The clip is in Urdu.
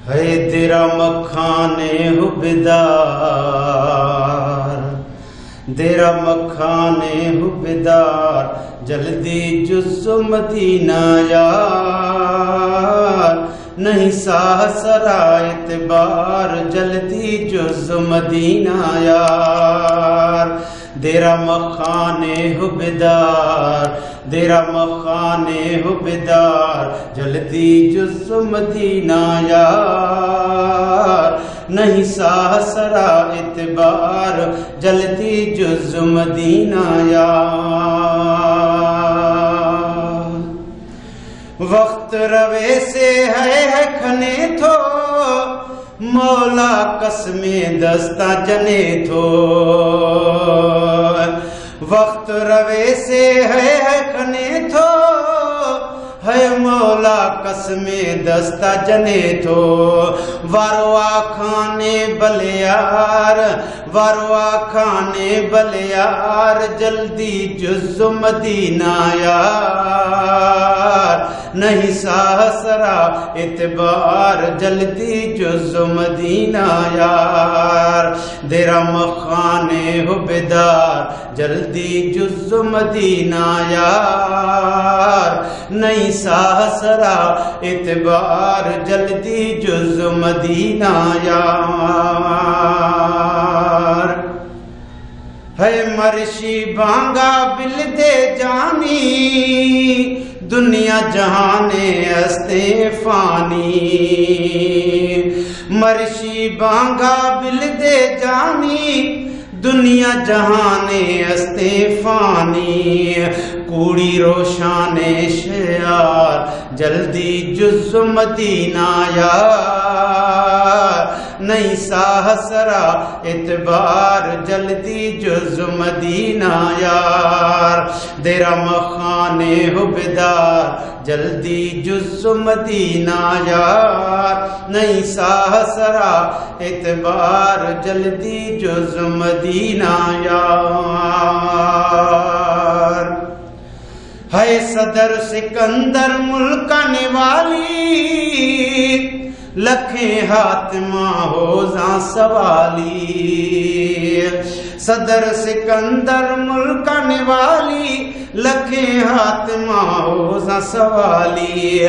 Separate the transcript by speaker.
Speaker 1: ہے تیرا مکھانے ہو بیدار، تیرا مکھانے ہو بیدار، جلدی جز مدینہ یار، نہیں ساہ سرا اعتبار، جلدی جز مدینہ یار، تیرا مکھانے ہو بیدار، تیرا مکھانے ہو بیدار، جلدی جز مدینہ یار، نہیں ساہ سرا اعتبار، جلدی جز مدینہ یار، وقت روے سے ہے کھنے تھو، مولا قسم دستہ جنے تھو، وقت روے سے ہے کھنے تھو، ہے مولا قسم دستہ جنے تھو، واروا کھانے بلیار، واروا کھانے بلیار، جلدی جز مدینہ یار، نہیں ساہ سرا اعتبار، جلدی جز مدینہ یار، تیرا مکھانے ہو بیدار، جلدی جز مدینہ یار، نہیں ساہ سرا اعتبار، جلدی جز مدینہ یار، ہے مرشی بانگا بل دے جانی، دنیا جہانے استے فانی، مرشی بانگا بل دے جانی، دنیا جہانے استے فانی، کوڑی روشان شیار، جلدی جز مدینہ یار، نہیں ساہ سرا اعتبار، جلدی جز مدینہ یار، تیرا مکھانے ہو بیدار، جلدی جز مدینہ یار، نہیں ساہ سرا اعتبار، جلدی جز مدینہ یار، ہے صدر سکندر ملکانے والی، لکھیں حاتمہ ہوزاں سوالی، صدر سکندر ملکانے والی، لکھیں حاتمہ ہوزاں سوالی،